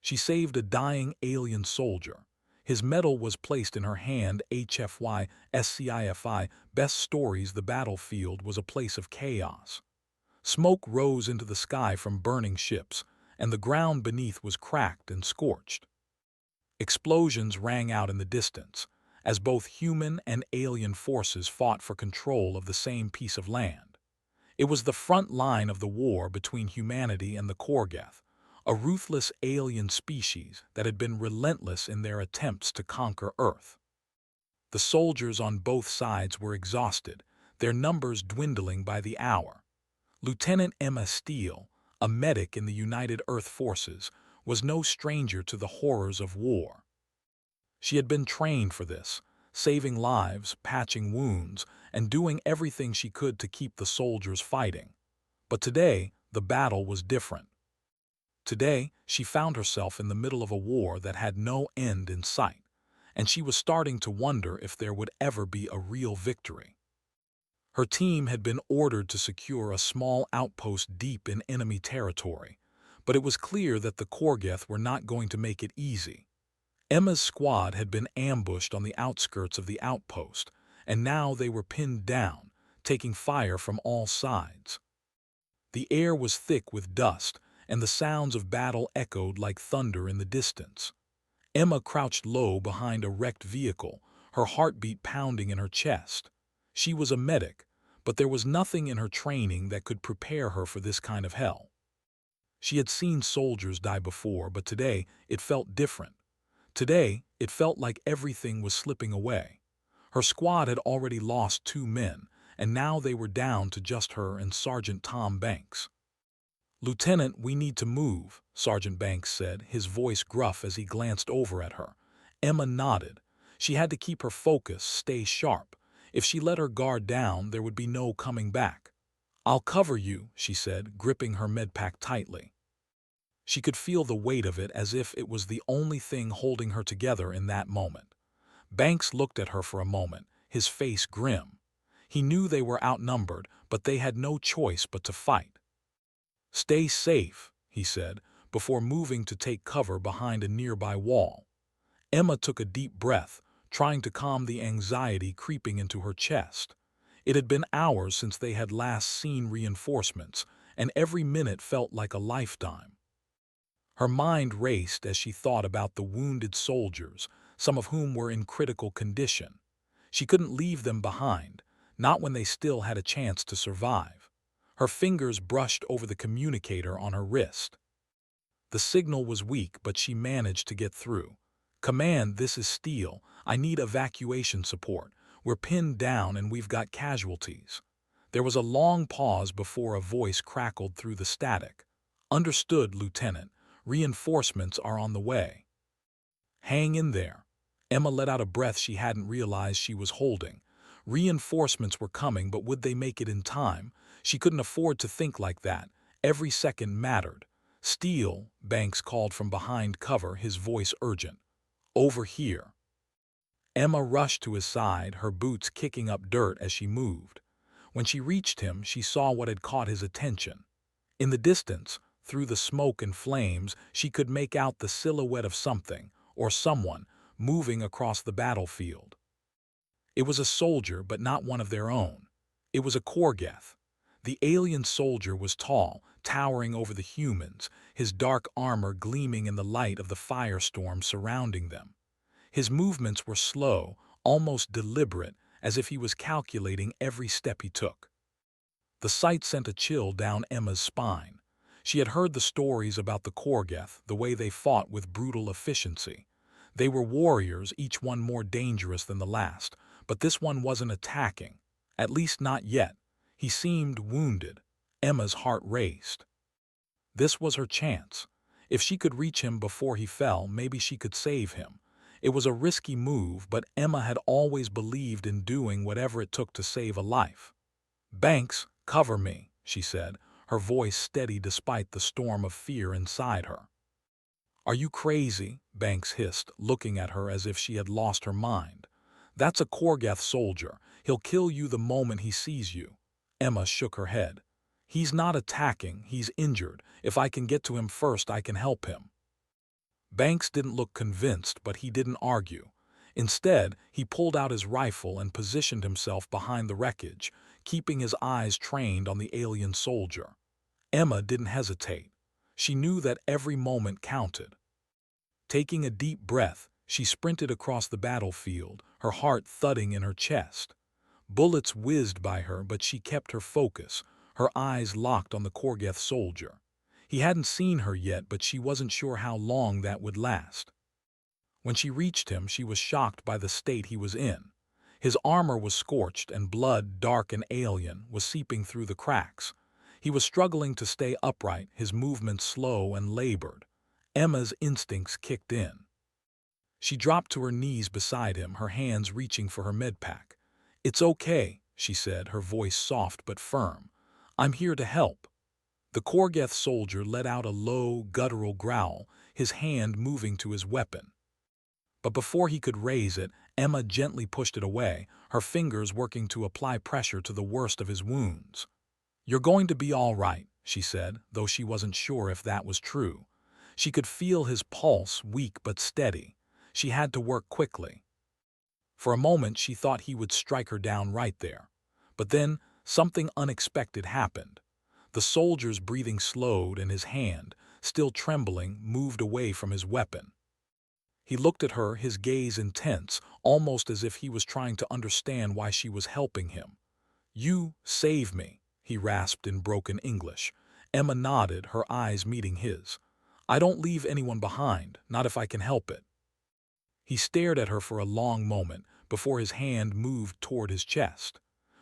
She saved a dying alien soldier. His medal was placed in her hand. HFY Sci-Fi Best Stories. The battlefield was a place of chaos. Smoke rose into the sky from burning ships, and the ground beneath was cracked and scorched. Explosions rang out in the distance, as both human and alien forces fought for control of the same piece of land. It was the front line of the war between humanity and the Korgoth, a ruthless alien species that had been relentless in their attempts to conquer Earth. The soldiers on both sides were exhausted, their numbers dwindling by the hour. Lieutenant Emma Steele, a medic in the United Earth Forces, was no stranger to the horrors of war. She had been trained for this, saving lives, patching wounds, and doing everything she could to keep the soldiers fighting. But today, the battle was different. Today, she found herself in the middle of a war that had no end in sight, and she was starting to wonder if there would ever be a real victory. Her team had been ordered to secure a small outpost deep in enemy territory, but it was clear that the Korgoth were not going to make it easy. Emma's squad had been ambushed on the outskirts of the outpost, and now they were pinned down, taking fire from all sides. The air was thick with dust, and the sounds of battle echoed like thunder in the distance. Emma crouched low behind a wrecked vehicle, her heartbeat pounding in her chest. She was a medic, but there was nothing in her training that could prepare her for this kind of hell. She had seen soldiers die before, but today it felt different. Today, it felt like everything was slipping away. Her squad had already lost 2 men, and now they were down to just her and Sergeant Tom Banks. "Lieutenant, we need to move," Sergeant Banks said, his voice gruff as he glanced over at her. Emma nodded. She had to keep her focus, stay sharp. If she let her guard down, there would be no coming back. "I'll cover you," she said, gripping her medpack tightly. She could feel the weight of it as if it was the only thing holding her together in that moment. Banks looked at her for a moment, his face grim. He knew they were outnumbered, but they had no choice but to fight. "Stay safe," he said, before moving to take cover behind a nearby wall. Emma took a deep breath, trying to calm the anxiety creeping into her chest. It had been hours since they had last seen reinforcements, and every minute felt like a lifetime. Her mind raced as she thought about the wounded soldiers, some of whom were in critical condition. She couldn't leave them behind, not when they still had a chance to survive. Her fingers brushed over the communicator on her wrist. The signal was weak, but she managed to get through. "Command, this is Steele. I need evacuation support. We're pinned down and we've got casualties." There was a long pause before a voice crackled through the static. "Understood, Lieutenant. Reinforcements are on the way." "Hang in there." Emma let out a breath she hadn't realized she was holding. Reinforcements were coming, but would they make it in time? She couldn't afford to think like that. Every second mattered. "Steele," Banks called from behind cover, his voice urgent. "Over here." Emma rushed to his side, her boots kicking up dirt as she moved. When she reached him, she saw what had caught his attention. In the distance, through the smoke and flames, she could make out the silhouette of something, or someone, moving across the battlefield. It was a soldier, but not one of their own. It was a Korgoth. The alien soldier was tall, towering over the humans, his dark armor gleaming in the light of the firestorm surrounding them. His movements were slow, almost deliberate, as if he was calculating every step he took. The sight sent a chill down Emma's spine. She had heard the stories about the Korgoth, the way they fought with brutal efficiency. They were warriors, each one more dangerous than the last, but this one wasn't attacking. At least not yet. He seemed wounded. Emma's heart raced. This was her chance. If she could reach him before he fell, maybe she could save him. It was a risky move, but Emma had always believed in doing whatever it took to save a life. "Banks, cover me," she said, her voice steady despite the storm of fear inside her. "Are you crazy?" Banks hissed, looking at her as if she had lost her mind. "That's a Korgoth soldier. He'll kill you the moment he sees you." Emma shook her head. "He's not attacking, he's injured. If I can get to him first, I can help him." Banks didn't look convinced, but he didn't argue. Instead, he pulled out his rifle and positioned himself behind the wreckage, keeping his eyes trained on the alien soldier. Emma didn't hesitate. She knew that every moment counted. Taking a deep breath, she sprinted across the battlefield, her heart thudding in her chest. Bullets whizzed by her, but she kept her focus, her eyes locked on the Korgeth soldier. He hadn't seen her yet, but she wasn't sure how long that would last. When she reached him, she was shocked by the state he was in. His armor was scorched, and blood, dark and alien, was seeping through the cracks. He was struggling to stay upright, his movements slow and labored. Emma's instincts kicked in. She dropped to her knees beside him, her hands reaching for her medpack. "It's okay," she said, her voice soft but firm. "I'm here to help." The Korgeth soldier let out a low, guttural growl, his hand moving to his weapon. But before he could raise it, Emma gently pushed it away, her fingers working to apply pressure to the worst of his wounds. "You're going to be all right," she said, though she wasn't sure if that was true. She could feel his pulse, weak but steady. She had to work quickly. For a moment she thought he would strike her down right there. But then something unexpected happened. The soldier's breathing slowed and his hand, still trembling, moved away from his weapon. He looked at her, his gaze intense, almost as if he was trying to understand why she was helping him. "You save me," he rasped in broken English. Emma nodded, her eyes meeting his. "I don't leave anyone behind, not if I can help it." He stared at her for a long moment before his hand moved toward his chest.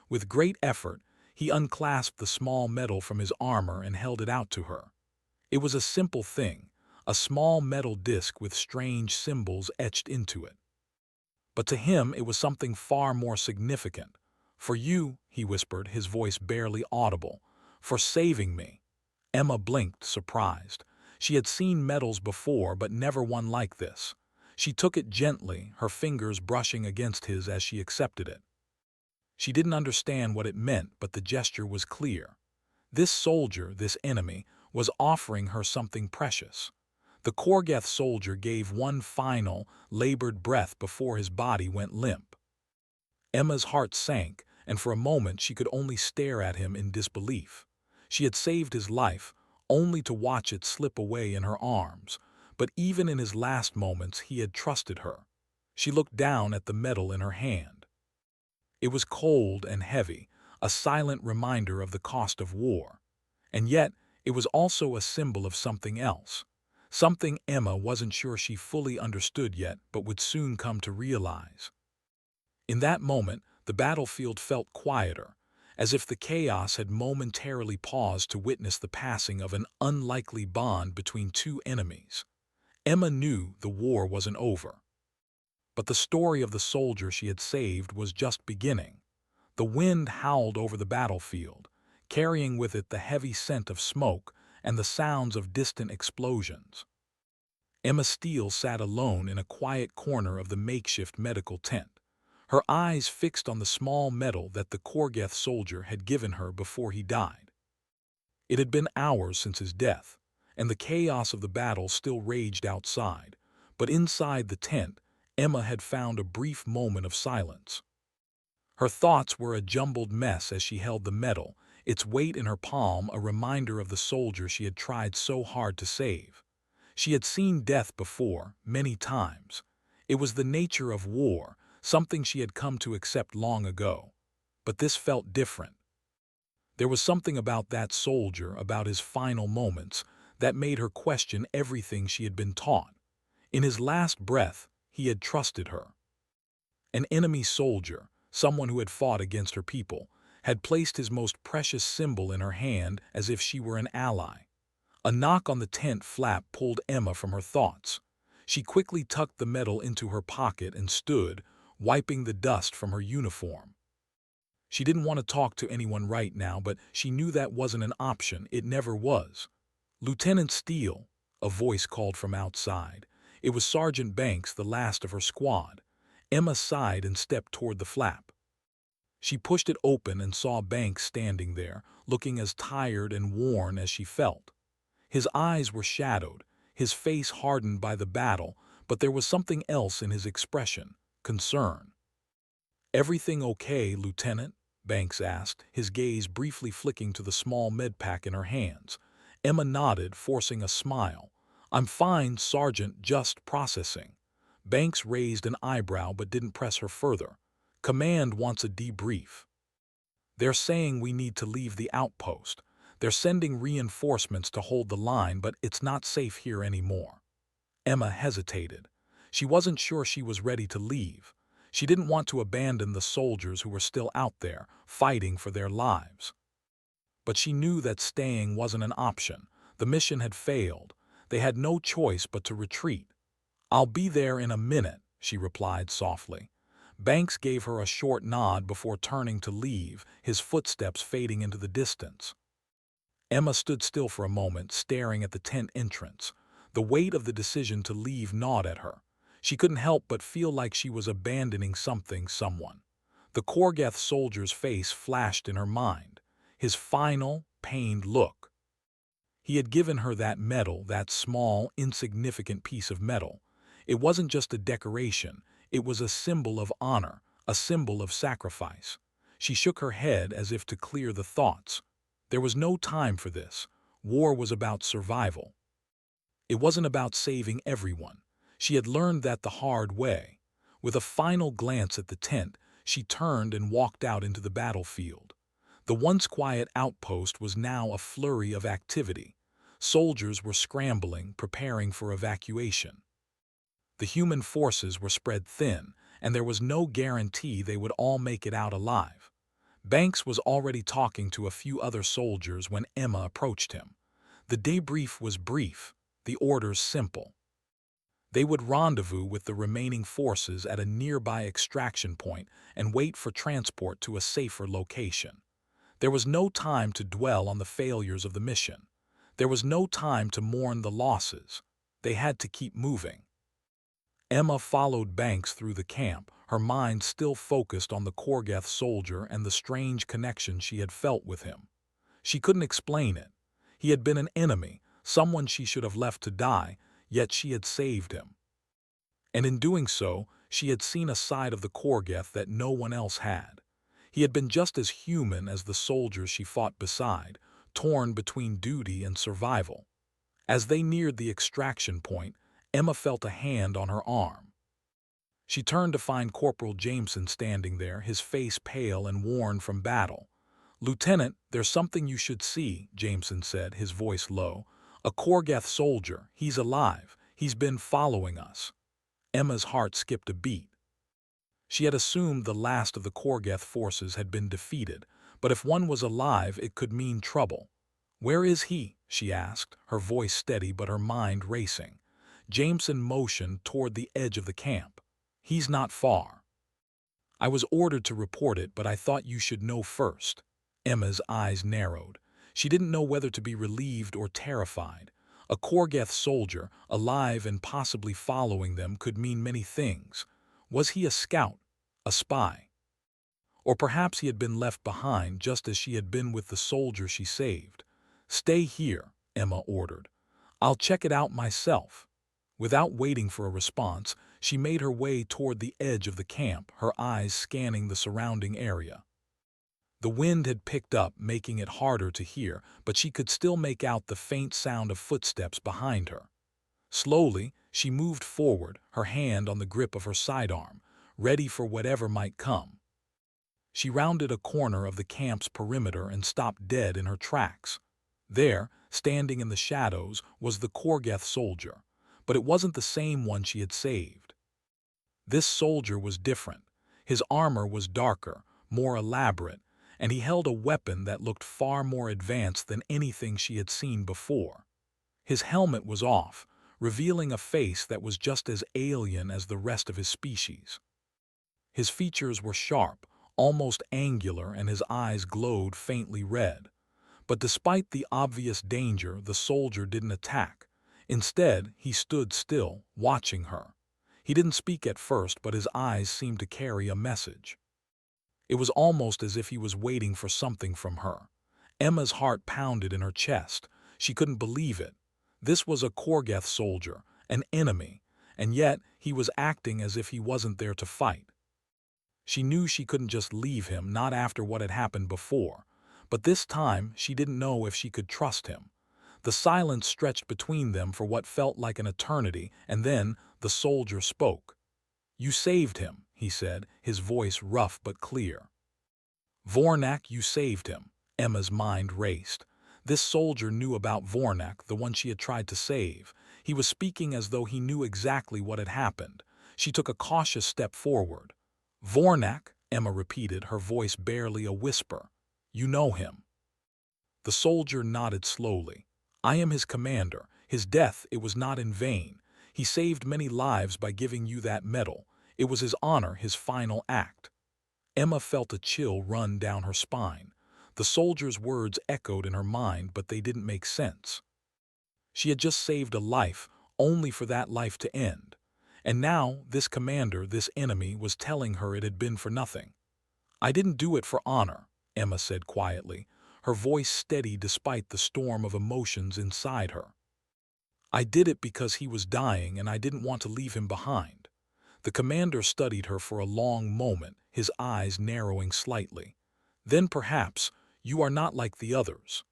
With great effort, he unclasped the small medal from his armor and held it out to her. It was a simple thing, a small metal disc with strange symbols etched into it. But to him it was something far more significant. "For you," he whispered, his voice barely audible. "For saving me." Emma blinked, surprised. She had seen medals before, but never one like this. She took it gently, her fingers brushing against his as she accepted it. She didn't understand what it meant, but the gesture was clear. This soldier, this enemy, was offering her something precious. The Korgeth soldier gave one final, labored breath before his body went limp. Emma's heart sank, and for a moment she could only stare at him in disbelief. She had saved his life, only to watch it slip away in her arms. But even in his last moments he had trusted her. She looked down at the medal in her hand. It was cold and heavy, a silent reminder of the cost of war. And yet, it was also a symbol of something else. Something Emma wasn't sure she fully understood yet, but would soon come to realize. In that moment, the battlefield felt quieter, as if the chaos had momentarily paused to witness the passing of an unlikely bond between two enemies. Emma knew the war wasn't over. But the story of the soldier she had saved was just beginning. The wind howled over the battlefield, carrying with it the heavy scent of smoke and the sounds of distant explosions. Emma Steele sat alone in a quiet corner of the makeshift medical tent, her eyes fixed on the small medal that the Korgeth soldier had given her before he died. It had been hours since his death, and the chaos of the battle still raged outside, but inside the tent, Emma had found a brief moment of silence. Her thoughts were a jumbled mess as she held the medal, its weight in her palm a reminder of the soldier she had tried so hard to save. She had seen death before, many times. It was the nature of war, something she had come to accept long ago. But this felt different. There was something about that soldier, about his final moments, that made her question everything she had been taught. In his last breath, he had trusted her. An enemy soldier, someone who had fought against her people, had placed his most precious symbol in her hand as if she were an ally. A knock on the tent flap pulled Emma from her thoughts. She quickly tucked the medal into her pocket and stood, wiping the dust from her uniform. She didn't want to talk to anyone right now, but she knew that wasn't an option. It never was. "Lieutenant Steele," a voice called from outside. It was Sergeant Banks, the last of her squad. Emma sighed and stepped toward the flap. She pushed it open and saw Banks standing there, looking as tired and worn as she felt. His eyes were shadowed, his face hardened by the battle, but there was something else in his expression, concern. "Everything okay, Lieutenant?" Banks asked, his gaze briefly flicking to the small medpack in her hands. Emma nodded, forcing a smile. "I'm fine, Sergeant, just processing." Banks raised an eyebrow but didn't press her further. "Command wants a debrief. They're saying we need to leave the outpost. They're sending reinforcements to hold the line, but it's not safe here anymore." Emma hesitated. She wasn't sure she was ready to leave. She didn't want to abandon the soldiers who were still out there, fighting for their lives. But she knew that staying wasn't an option. The mission had failed. They had no choice but to retreat. "I'll be there in a minute," she replied softly. Banks gave her a short nod before turning to leave, his footsteps fading into the distance. Emma stood still for a moment, staring at the tent entrance. The weight of the decision to leave gnawed at her. She couldn't help but feel like she was abandoning something, someone. The Korgeth soldier's face flashed in her mind, his final, pained look. He had given her that medal, that small, insignificant piece of metal. It wasn't just a decoration, it was a symbol of honor, a symbol of sacrifice. She shook her head as if to clear the thoughts. There was no time for this. War was about survival. It wasn't about saving everyone. She had learned that the hard way. With a final glance at the tent, she turned and walked out into the battlefield. The once quiet outpost was now a flurry of activity. Soldiers were scrambling, preparing for evacuation. The human forces were spread thin, and there was no guarantee they would all make it out alive. Banks was already talking to a few other soldiers when Emma approached him. The debrief was brief, the orders simple. They would rendezvous with the remaining forces at a nearby extraction point and wait for transport to a safer location. There was no time to dwell on the failures of the mission. There was no time to mourn the losses. They had to keep moving. Emma followed Banks through the camp, her mind still focused on the Korgeth soldier and the strange connection she had felt with him. She couldn't explain it. He had been an enemy, someone she should have left to die, yet she had saved him. And in doing so, she had seen a side of the Korgeth that no one else had. He had been just as human as the soldiers she fought beside, torn between duty and survival. As they neared the extraction point, Emma felt a hand on her arm. She turned to find Corporal Jameson standing there, his face pale and worn from battle. "Lieutenant, there's something you should see," Jameson said, his voice low. "A Korgeth soldier. He's alive. He's been following us." Emma's heart skipped a beat. She had assumed the last of the Korgeth forces had been defeated, but if one was alive, it could mean trouble. "Where is he?" she asked, her voice steady but her mind racing. Jameson motioned toward the edge of the camp. "He's not far." "I was ordered to report it, but I thought you should know first." Emma's eyes narrowed. She didn't know whether to be relieved or terrified. A Korgeth soldier, alive and possibly following them, could mean many things. Was he a scout? A spy? Or perhaps he had been left behind just as she had been with the soldier she saved. "Stay here," Emma ordered. "I'll check it out myself." Without waiting for a response, she made her way toward the edge of the camp, her eyes scanning the surrounding area. The wind had picked up, making it harder to hear, but she could still make out the faint sound of footsteps behind her. Slowly, she moved forward, her hand on the grip of her sidearm, ready for whatever might come. She rounded a corner of the camp's perimeter and stopped dead in her tracks. There, standing in the shadows, was the Korgeth soldier, but it wasn't the same one she had saved. This soldier was different. His armor was darker, more elaborate, and he held a weapon that looked far more advanced than anything she had seen before. His helmet was off, revealing a face that was just as alien as the rest of his species. His features were sharp, almost angular, and his eyes glowed faintly red. But despite the obvious danger, the soldier didn't attack. Instead, he stood still, watching her. He didn't speak at first, but his eyes seemed to carry a message. It was almost as if he was waiting for something from her. Emma's heart pounded in her chest. She couldn't believe it. This was a Korgeth soldier, an enemy, and yet he was acting as if he wasn't there to fight. She knew she couldn't just leave him, not after what had happened before, but this time she didn't know if she could trust him. The silence stretched between them for what felt like an eternity, and then the soldier spoke. "You saved him," he said, his voice rough but clear. "Vornak, you saved him." Emma's mind raced. This soldier knew about Vornak, the one she had tried to save. He was speaking as though he knew exactly what had happened. She took a cautious step forward. "Vornak," Emma repeated, her voice barely a whisper. "You know him." The soldier nodded slowly. "I am his commander. His death, it was not in vain. He saved many lives by giving you that medal. It was his honor, his final act." Emma felt a chill run down her spine. The soldier's words echoed in her mind, but they didn't make sense. She had just saved a life, only for that life to end. And now this commander, this enemy, was telling her it had been for nothing. "I didn't do it for honor," Emma said quietly, her voice steady despite the storm of emotions inside her. "I did it because he was dying and I didn't want to leave him behind." The commander studied her for a long moment, his eyes narrowing slightly. "Then perhaps you are not like the others."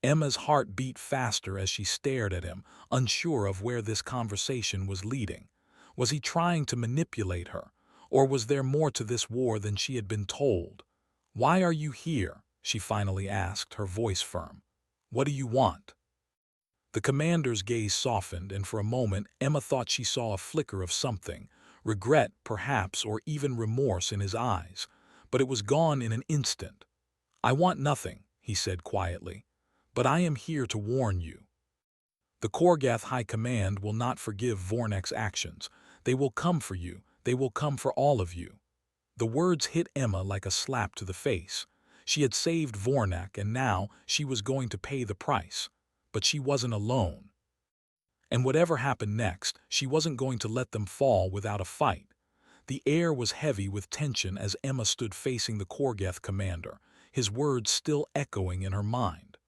Emma's heart beat faster as she stared at him, unsure of where this conversation was leading. Was he trying to manipulate her, or was there more to this war than she had been told? "Why are you here?" she finally asked, her voice firm. "What do you want?" The commander's gaze softened, and for a moment Emma thought she saw a flicker of something, regret perhaps, or even remorse in his eyes, but it was gone in an instant. "I want nothing," he said quietly, "but I am here to warn you. The Korgath High Command will not forgive Vornak's actions. They will come for you. They will come for all of you." The words hit Emma like a slap to the face. She had saved Vornak, and now she was going to pay the price. But she wasn't alone. And whatever happened next, she wasn't going to let them fall without a fight. The air was heavy with tension as Emma stood facing the Korgath commander, his words still echoing in her mind.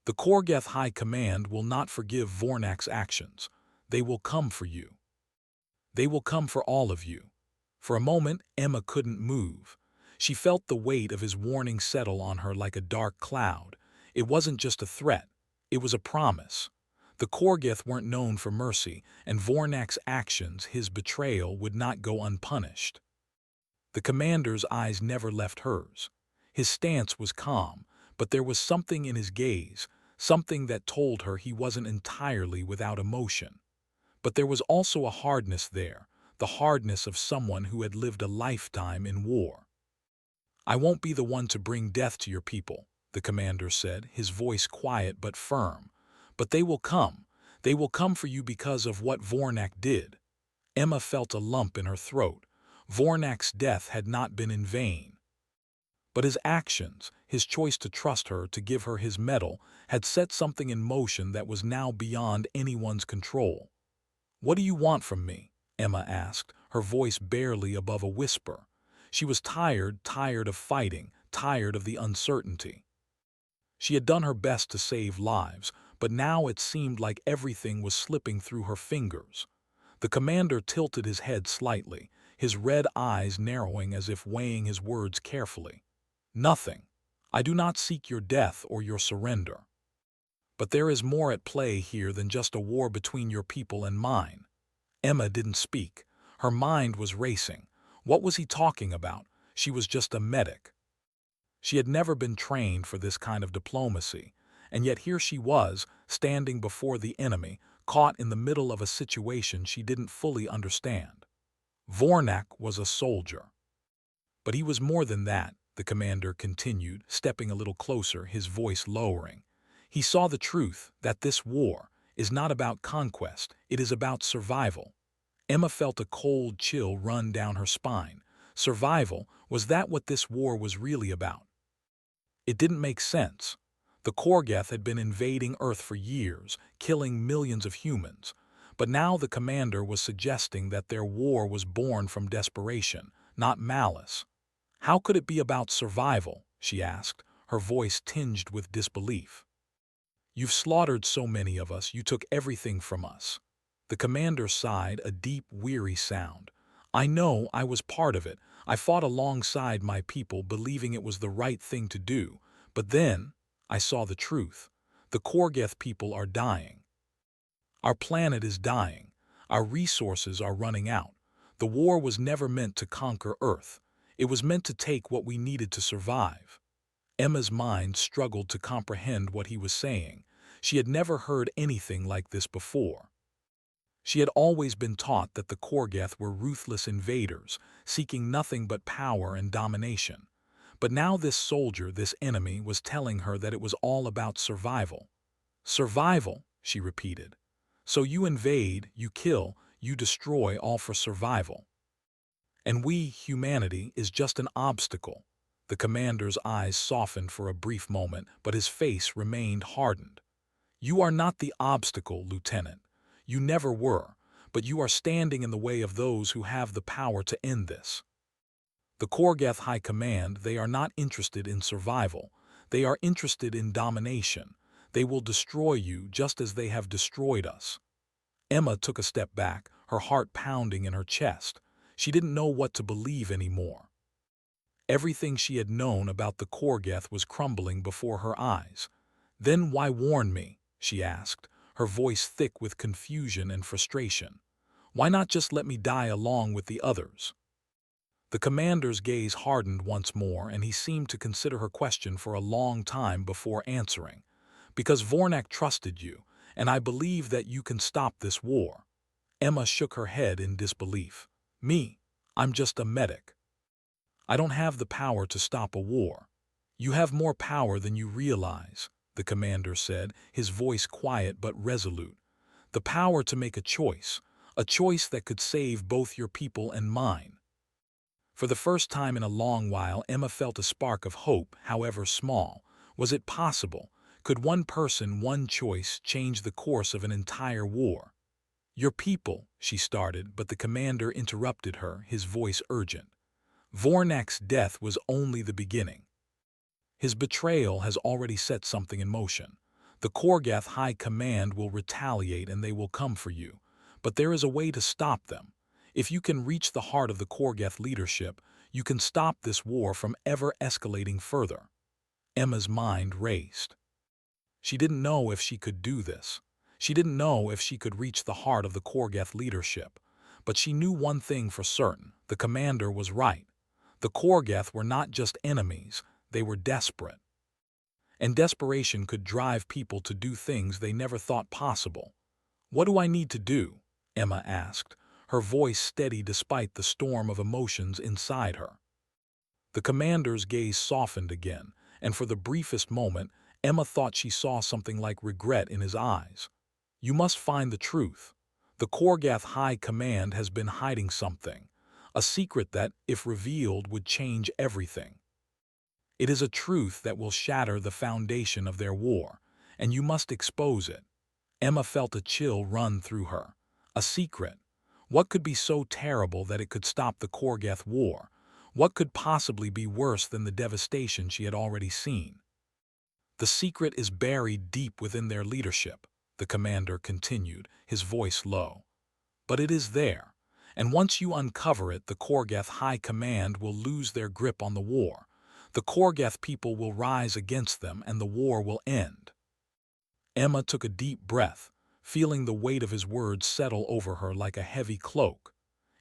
"The Korgath High Command will not forgive Vornak's actions. They will come for you. They will come for all of you." For a moment, Emma couldn't move. She felt the weight of his warning settle on her like a dark cloud. It wasn't just a threat. It was a promise. The Korgath weren't known for mercy, and Vornak's actions, his betrayal, would not go unpunished. The commander's eyes never left hers. His stance was calm, but there was something in his gaze, something that told her he wasn't entirely without emotion. But there was also a hardness there, the hardness of someone who had lived a lifetime in war. "I won't be the one to bring death to your people," the commander said, his voice quiet but firm. "But they will come. They will come for you because of what Vornak did." Emma felt a lump in her throat. Vornak's death had not been in vain. But his actions, his choice to trust her, to give her his medal, had set something in motion that was now beyond anyone's control. "What do you want from me?" Emma asked, her voice barely above a whisper. She was tired of fighting, tired of the uncertainty. She had done her best to save lives, but now it seemed like everything was slipping through her fingers. The commander tilted his head slightly, his red eyes narrowing as if weighing his words carefully. "Nothing. I do not seek your death or your surrender. But there is more at play here than just a war between your people and mine." Emma didn't speak. Her mind was racing. What was he talking about? She was just a medic. She had never been trained for this kind of diplomacy, and yet here she was, standing before the enemy, caught in the middle of a situation she didn't fully understand. Vornak was a soldier. But he was more than that, the commander continued, stepping a little closer, his voice lowering. He saw the truth, that this war is not about conquest, it is about survival. Emma felt a cold chill run down her spine. Survival, was that what this war was really about? It didn't make sense. The Korgath had been invading Earth for years, killing millions of humans. But now the commander was suggesting that their war was born from desperation, not malice. "How could it be about survival?" she asked, her voice tinged with disbelief. You've slaughtered so many of us, you took everything from us. The commander sighed, a deep, weary sound. I know, I was part of it. I fought alongside my people, believing it was the right thing to do. But then, I saw the truth. The Korgeth people are dying. Our planet is dying. Our resources are running out. The war was never meant to conquer Earth. It was meant to take what we needed to survive. Emma's mind struggled to comprehend what he was saying. She had never heard anything like this before. She had always been taught that the Korgeth were ruthless invaders, seeking nothing but power and domination. But now this soldier, this enemy, was telling her that it was all about survival. Survival, she repeated. So you invade, you kill, you destroy, all for survival. And we, humanity, is just an obstacle. The commander's eyes softened for a brief moment, but his face remained hardened. You are not the obstacle, Lieutenant. You never were, but you are standing in the way of those who have the power to end this. The Korgeth High Command, they are not interested in survival. They are interested in domination. They will destroy you just as they have destroyed us. Emma took a step back, her heart pounding in her chest. She didn't know what to believe anymore. Everything she had known about the Korgeth was crumbling before her eyes. Then why warn me? She asked, her voice thick with confusion and frustration. Why not just let me die along with the others? The commander's gaze hardened once more, and he seemed to consider her question for a long time before answering. Because Vornak trusted you, and I believe that you can stop this war. Emma shook her head in disbelief. Me? I'm just a medic. I don't have the power to stop a war. You have more power than you realize, the commander said, his voice quiet but resolute. The power to make a choice that could save both your people and mine. For the first time in a long while, Emma felt a spark of hope, however small. Was it possible? Could one person, one choice, change the course of an entire war? Your people, she started, but the commander interrupted her, his voice urgent. Vornak's death was only the beginning. His betrayal has already set something in motion. The Korgeth High Command will retaliate and they will come for you. But there is a way to stop them. If you can reach the heart of the Korgeth leadership, you can stop this war from ever escalating further. Emma's mind raced. She didn't know if she could do this. She didn't know if she could reach the heart of the Korgeth leadership. But she knew one thing for certain. The commander was right. The Korgeth were not just enemies, they were desperate. And desperation could drive people to do things they never thought possible. What do I need to do? Emma asked, her voice steady despite the storm of emotions inside her. The commander's gaze softened again, and for the briefest moment, Emma thought she saw something like regret in his eyes. You must find the truth. The Korgeth High Command has been hiding something. A secret that, if revealed, would change everything. It is a truth that will shatter the foundation of their war, and you must expose it. Emma felt a chill run through her. A secret. What could be so terrible that it could stop the Korgeth war? What could possibly be worse than the devastation she had already seen? The secret is buried deep within their leadership, the commander continued, his voice low. But it is there. And once you uncover it, the Korgeth High Command will lose their grip on the war. The Korgeth people will rise against them, and the war will end. Emma took a deep breath, feeling the weight of his words settle over her like a heavy cloak.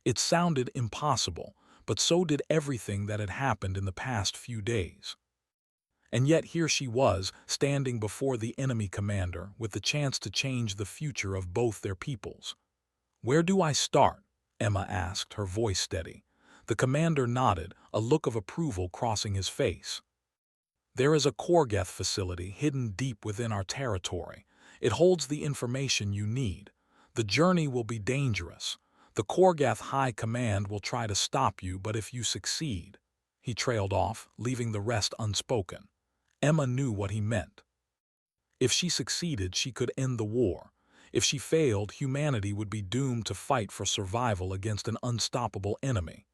It sounded impossible, but so did everything that had happened in the past few days. And yet here she was, standing before the enemy commander, with the chance to change the future of both their peoples. Where do I start? Emma asked, her voice steady. The commander nodded, a look of approval crossing his face. There is a Korgeth facility hidden deep within our territory. It holds the information you need. The journey will be dangerous. The Korgeth High Command will try to stop you, but if you succeed... He trailed off, leaving the rest unspoken. Emma knew what he meant. If she succeeded, she could end the war. If she failed, humanity would be doomed to fight for survival against an unstoppable enemy.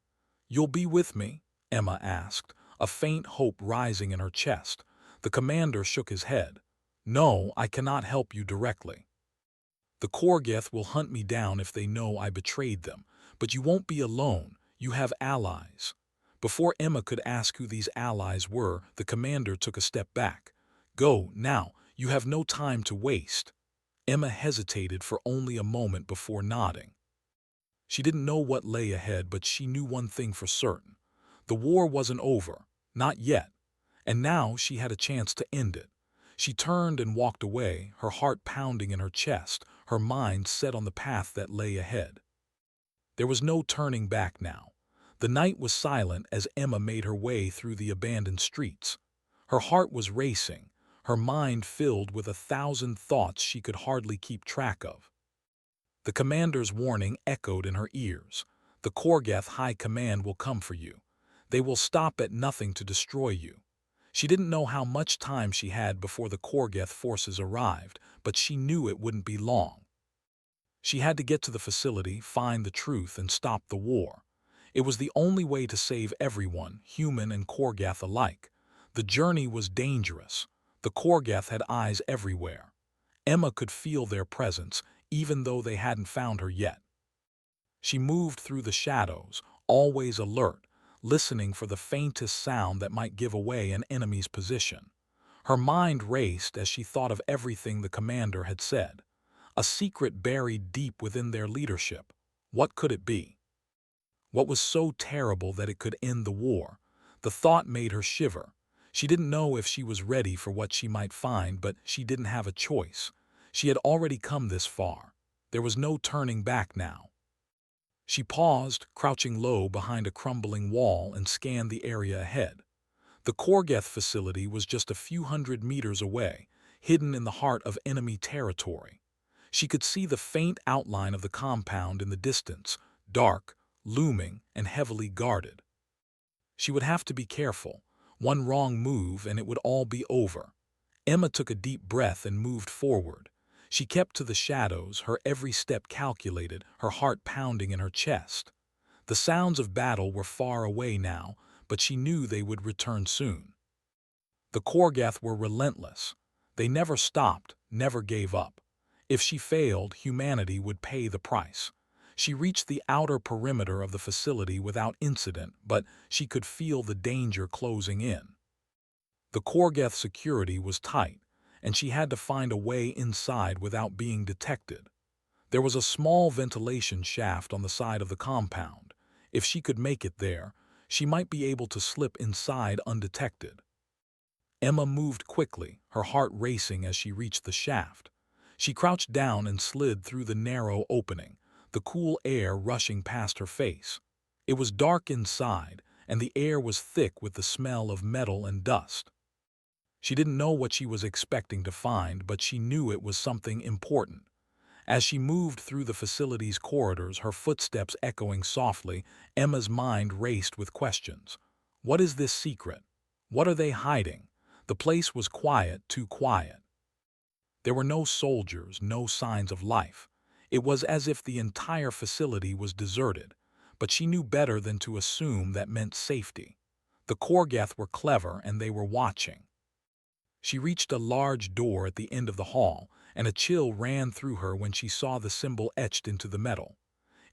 You'll be with me? Emma asked, a faint hope rising in her chest. The commander shook his head. No, I cannot help you directly. The Korgeth will hunt me down if they know I betrayed them, but you won't be alone. You have allies. Before Emma could ask who these allies were, the commander took a step back. Go, now, you have no time to waste. Emma hesitated for only a moment before nodding. She didn't know what lay ahead, but she knew one thing for certain. The war wasn't over, not yet, and now she had a chance to end it. She turned and walked away, her heart pounding in her chest, her mind set on the path that lay ahead. There was no turning back now. The night was silent as Emma made her way through the abandoned streets. Her heart was racing, her mind filled with 1,000 thoughts she could hardly keep track of. The commander's warning echoed in her ears. The Korgeth High Command will come for you. They will stop at nothing to destroy you. She didn't know how much time she had before the Korgeth forces arrived, but she knew it wouldn't be long. She had to get to the facility, find the truth, and stop the war. It was the only way to save everyone, human and Korgeth alike. The journey was dangerous. The Korgeth had eyes everywhere. Emma could feel their presence, even though they hadn't found her yet. She moved through the shadows, always alert, listening for the faintest sound that might give away an enemy's position. Her mind raced as she thought of everything the commander had said. A secret buried deep within their leadership. What could it be? What was so terrible that it could end the war? The thought made her shiver. She didn't know if she was ready for what she might find, but she didn't have a choice. She had already come this far. There was no turning back now. She paused, crouching low behind a crumbling wall, and scanned the area ahead. The Korgeth facility was just a few hundred meters away, hidden in the heart of enemy territory. She could see the faint outline of the compound in the distance, dark, looming, and heavily guarded. She would have to be careful. One wrong move and it would all be over. Emma took a deep breath and moved forward. She kept to the shadows, her every step calculated, her heart pounding in her chest. The sounds of battle were far away now, but she knew they would return soon. The Korgeth were relentless. They never stopped, never gave up. If she failed, humanity would pay the price. She reached the outer perimeter of the facility without incident, but she could feel the danger closing in. The Korgeth security was tight, and she had to find a way inside without being detected. There was a small ventilation shaft on the side of the compound. If she could make it there, she might be able to slip inside undetected. Emma moved quickly, her heart racing as she reached the shaft. She crouched down and slid through the narrow opening, the cool air rushing past her face. It was dark inside, and the air was thick with the smell of metal and dust. She didn't know what she was expecting to find, but she knew it was something important. As she moved through the facility's corridors, her footsteps echoing softly, Emma's mind raced with questions. What is this secret? What are they hiding? The place was quiet, too quiet. There were no soldiers, no signs of life. It was as if the entire facility was deserted, but she knew better than to assume that meant safety. The Korgeth were clever and they were watching. She reached a large door at the end of the hall, and a chill ran through her when she saw the symbol etched into the metal.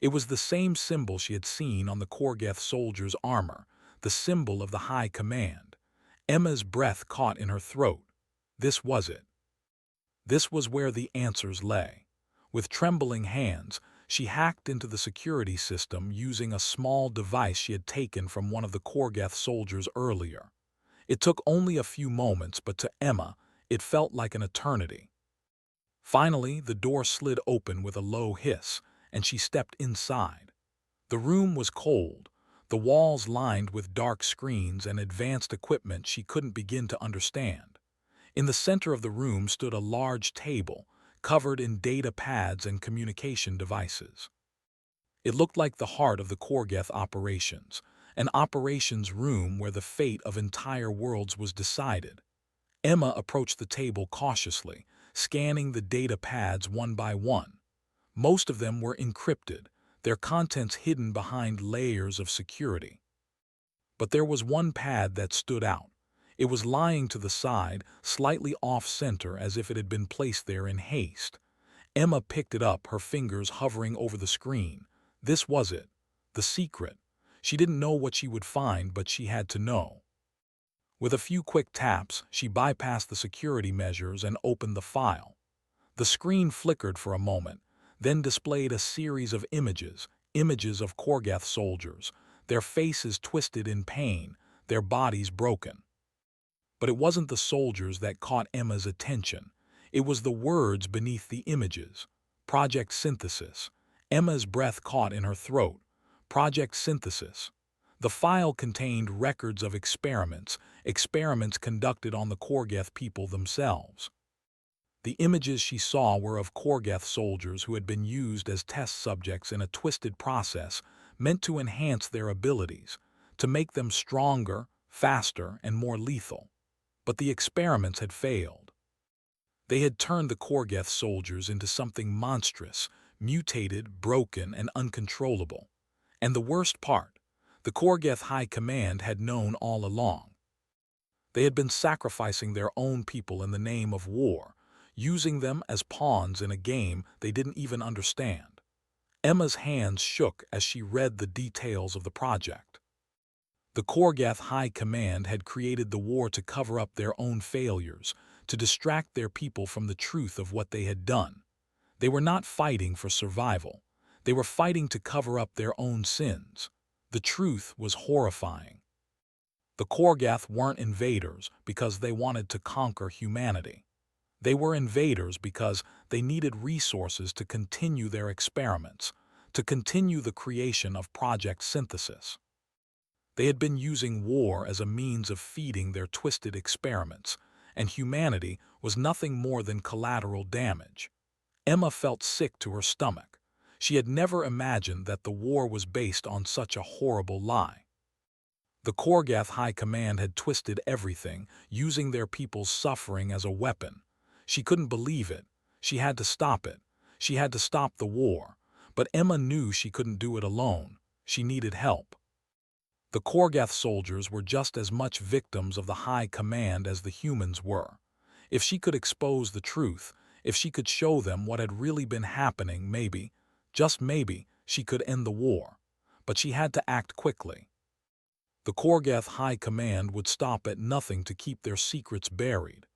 It was the same symbol she had seen on the Korgeth soldier's armor, the symbol of the High Command. Emma's breath caught in her throat. This was it. This was where the answers lay. With trembling hands, she hacked into the security system using a small device she had taken from one of the Korgeth soldiers earlier. It took only a few moments, but to Emma, it felt like an eternity. Finally, the door slid open with a low hiss, and she stepped inside. The room was cold, the walls lined with dark screens and advanced equipment she couldn't begin to understand. In the center of the room stood a large table, covered in data pads and communication devices. It looked like the heart of the Korgeth operations, an operations room where the fate of entire worlds was decided. Emma approached the table cautiously, scanning the data pads one by one. Most of them were encrypted, their contents hidden behind layers of security. But there was one pad that stood out. It was lying to the side, slightly off-center as if it had been placed there in haste. Emma picked it up, her fingers hovering over the screen. This was it. The secret. She didn't know what she would find, but she had to know. With a few quick taps, she bypassed the security measures and opened the file. The screen flickered for a moment, then displayed a series of images of Korgath soldiers, their faces twisted in pain, their bodies broken. But it wasn't the soldiers that caught Emma's attention. It was the words beneath the images. Project Synthesis. Emma's breath caught in her throat. Project Synthesis. The file contained records of experiments conducted on the Korgath people themselves. The images she saw were of Korgath soldiers who had been used as test subjects in a twisted process meant to enhance their abilities, to make them stronger, faster, and more lethal. But the experiments had failed. They had turned the Korgath soldiers into something monstrous, mutated, broken, and uncontrollable. And the worst part, the Korgath High Command had known all along. They had been sacrificing their own people in the name of war, using them as pawns in a game they didn't even understand. Emma's hands shook as she read the details of the project. The Korgath High Command had created the war to cover up their own failures, to distract their people from the truth of what they had done. They were not fighting for survival. They were fighting to cover up their own sins. The truth was horrifying. The Korgath weren't invaders because they wanted to conquer humanity. They were invaders because they needed resources to continue their experiments, to continue the creation of Project Synthesis. They had been using war as a means of feeding their twisted experiments, and humanity was nothing more than collateral damage. Emma felt sick to her stomach. She had never imagined that the war was based on such a horrible lie. The Korgath High Command had twisted everything, using their people's suffering as a weapon. She couldn't believe it. She had to stop it. She had to stop the war. But Emma knew she couldn't do it alone. She needed help. The Korgath soldiers were just as much victims of the High Command as the humans were. If she could expose the truth, if she could show them what had really been happening, maybe, just maybe, she could end the war. But she had to act quickly. The Korgath High Command would stop at nothing to keep their secrets buried.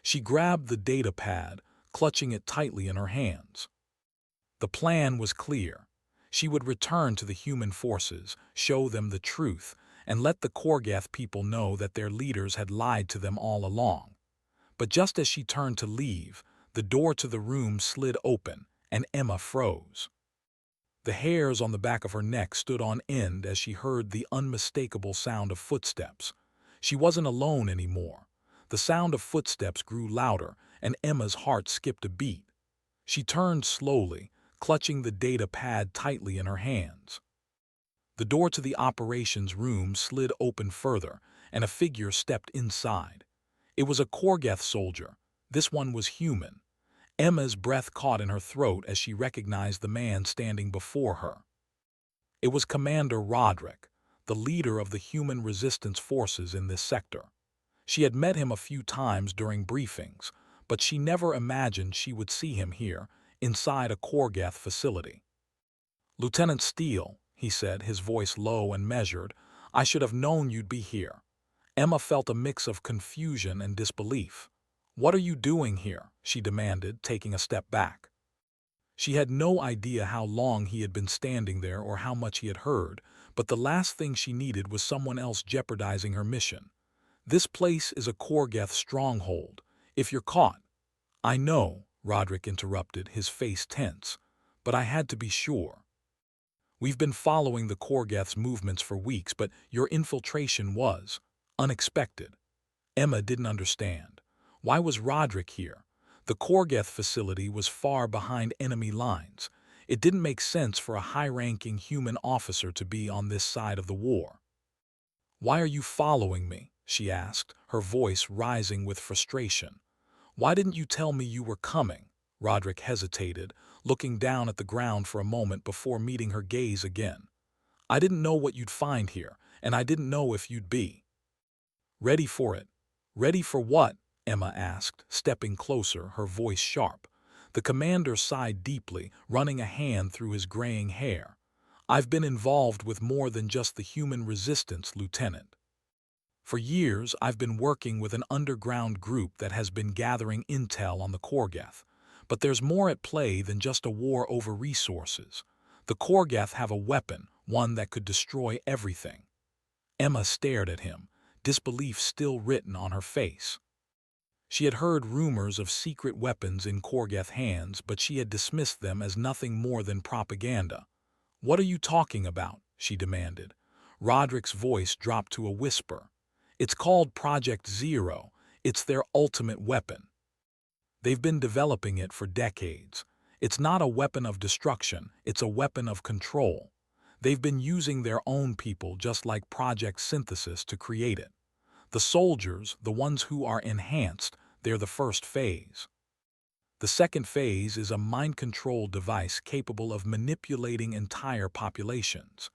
She grabbed the data pad, clutching it tightly in her hands. The plan was clear. She would return to the human forces, show them the truth, and let the Korgath people know that their leaders had lied to them all along. But just as she turned to leave, the door to the room slid open, and Emma froze. The hairs on the back of her neck stood on end as she heard the unmistakable sound of footsteps. She wasn't alone anymore. The sound of footsteps grew louder, and Emma's heart skipped a beat. She turned slowly, clutching the data pad tightly in her hands. The door to the operations room slid open further, and a figure stepped inside. It was a Korgath soldier. This one was human. Emma's breath caught in her throat as she recognized the man standing before her. It was Commander Roderick, the leader of the human resistance forces in this sector. She had met him a few times during briefings, but she never imagined she would see him here, inside a Korgath facility. "Lieutenant Steele," he said, his voice low and measured, "I should have known you'd be here." Emma felt a mix of confusion and disbelief. "What are you doing here?" she demanded, taking a step back. She had no idea how long he had been standing there or how much he had heard, but the last thing she needed was someone else jeopardizing her mission. "This place is a Korgath stronghold. If you're caught—" "I know," Roderick interrupted, his face tense, "but I had to be sure. We've been following the Korgath's movements for weeks, but your infiltration was unexpected." Emma didn't understand. Why was Roderick here? The Korgath facility was far behind enemy lines. It didn't make sense for a high-ranking human officer to be on this side of the war. "Why are you following me?" she asked, her voice rising with frustration. "Why didn't you tell me you were coming?" Roderick hesitated, looking down at the ground for a moment before meeting her gaze again. "I didn't know what you'd find here, and I didn't know if you'd be ready for it." Ready for what? Emma asked, stepping closer, her voice sharp. The commander sighed deeply, running a hand through his graying hair. I've been involved with more than just the human resistance, Lieutenant. For years, I've been working with an underground group that has been gathering intel on the Korgeth. But there's more at play than just a war over resources. The Korgeth have a weapon, one that could destroy everything. Emma stared at him, disbelief still written on her face. She had heard rumors of secret weapons in Korgeth hands, but she had dismissed them as nothing more than propaganda. "What are you talking about?" she demanded. Roderick's voice dropped to a whisper. "It's called Project Zero. It's their ultimate weapon. They've been developing it for decades. It's not a weapon of destruction, it's a weapon of control. They've been using their own people just like Project Synthesis to create it. The soldiers, the ones who are enhanced, they're the first phase. The second phase is a mind control device capable of manipulating entire populations."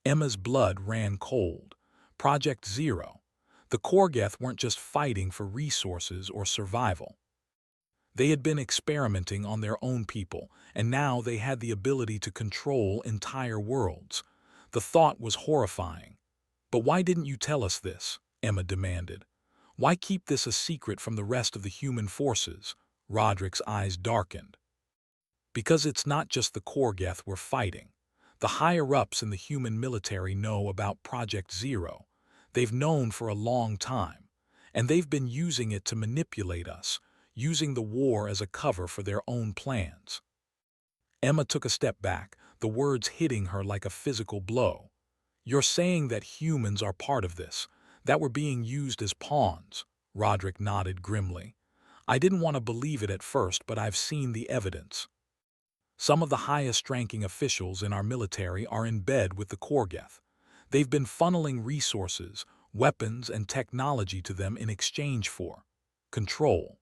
Emma's blood ran cold. Project Zero. The Korgeth weren't just fighting for resources or survival. They had been experimenting on their own people, and now they had the ability to control entire worlds. The thought was horrifying. "But why didn't you tell us this?" Emma demanded. "Why keep this a secret from the rest of the human forces?" Roderick's eyes darkened. "Because it's not just the Korgeth we're fighting. The higher-ups in the human military know about Project Zero. They've known for a long time, and they've been using it to manipulate us, using the war as a cover for their own plans." Emma took a step back, the words hitting her like a physical blow. "You're saying that humans are part of this, that we're being used as pawns?" Roderick nodded grimly. "I didn't want to believe it at first, but I've seen the evidence. Some of the highest-ranking officials in our military are in bed with the Korgeth. They've been funneling resources, weapons, and technology to them in exchange for control.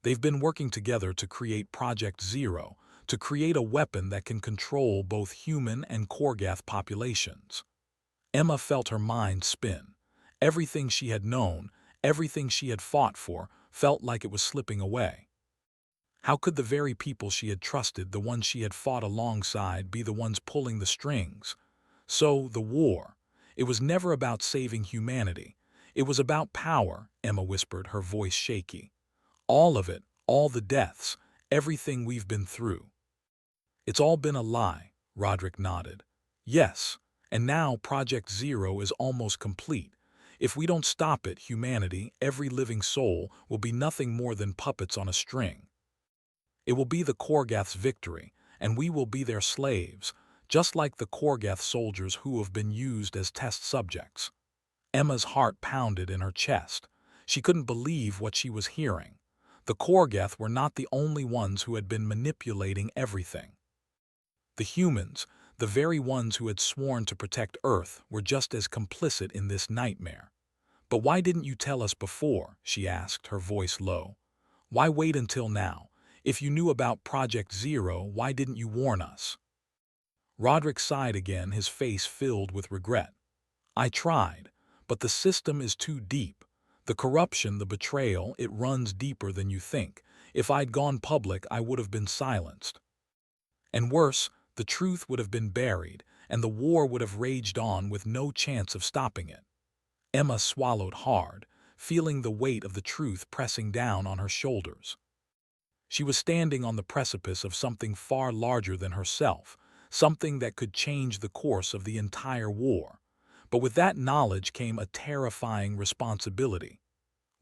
They've been working together to create Project Zero, to create a weapon that can control both human and Korgeth populations." Emma felt her mind spin. Everything she had known, everything she had fought for, felt like it was slipping away. How could the very people she had trusted, the ones she had fought alongside, be the ones pulling the strings? So, the war. It was never about saving humanity. It was about power, Emma whispered, her voice shaky. "All of it, all the deaths, everything we've been through." "It's all been a lie," Roderick nodded. "Yes, and now Project Zero is almost complete. If we don't stop it, humanity, every living soul, will be nothing more than puppets on a string. It will be the Korgeth's victory, and we will be their slaves, just like the Korgeth soldiers who have been used as test subjects." Emma's heart pounded in her chest. She couldn't believe what she was hearing. The Korgeth were not the only ones who had been manipulating everything. The humans, the very ones who had sworn to protect Earth, were just as complicit in this nightmare. "But why didn't you tell us before?" she asked, her voice low. "Why wait until now? If you knew about Project Zero, why didn't you warn us?" Roderick sighed again, his face filled with regret. "I tried, but the system is too deep. The corruption, the betrayal, it runs deeper than you think. If I'd gone public, I would have been silenced. And worse, the truth would have been buried, and the war would have raged on with no chance of stopping it." Emma swallowed hard, feeling the weight of the truth pressing down on her shoulders. She was standing on the precipice of something far larger than herself, something that could change the course of the entire war. But with that knowledge came a terrifying responsibility.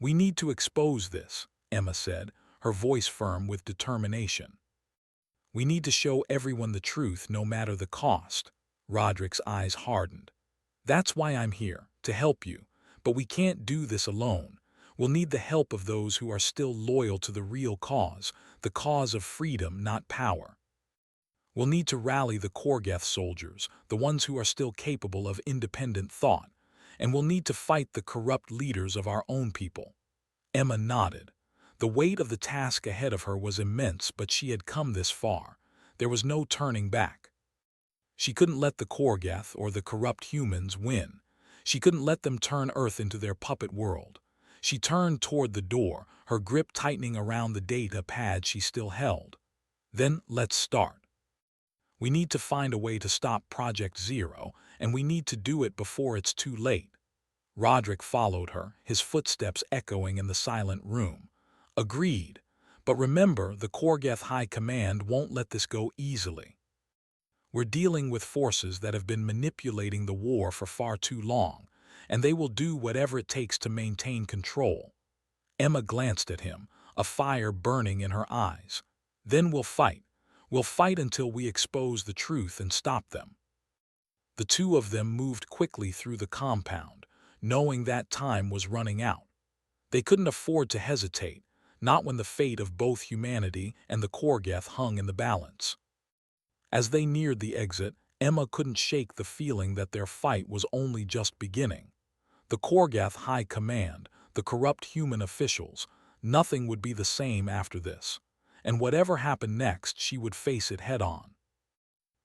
"We need to expose this," Emma said, her voice firm with determination. "We need to show everyone the truth, no matter the cost." Roderick's eyes hardened. "That's why I'm here, to help you. But we can't do this alone. We'll need the help of those who are still loyal to the real cause, the cause of freedom, not power. We'll need to rally the Korgeth soldiers, the ones who are still capable of independent thought, and we'll need to fight the corrupt leaders of our own people." Emma nodded. The weight of the task ahead of her was immense, but she had come this far. There was no turning back. She couldn't let the Korgeth, or the corrupt humans, win. She couldn't let them turn Earth into their puppet world. She turned toward the door, her grip tightening around the data pad she still held. Then let's start. We need to find a way to stop Project Zero, and we need to do it before it's too late. Roderick followed her, his footsteps echoing in the silent room. Agreed. But remember, the Korgeth High Command won't let this go easily. We're dealing with forces that have been manipulating the war for far too long, and they will do whatever it takes to maintain control. Emma glanced at him, a fire burning in her eyes. Then we'll fight. We'll fight until we expose the truth and stop them. The two of them moved quickly through the compound, knowing that time was running out. They couldn't afford to hesitate, not when the fate of both humanity and the Korgeth hung in the balance. As they neared the exit, Emma couldn't shake the feeling that their fight was only just beginning. The Korgeth High Command, the corrupt human officials, nothing would be the same after this. And whatever happened next, she would face it head-on.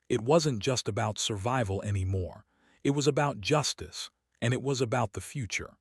It wasn't just about survival anymore. It was about justice, and it was about the future.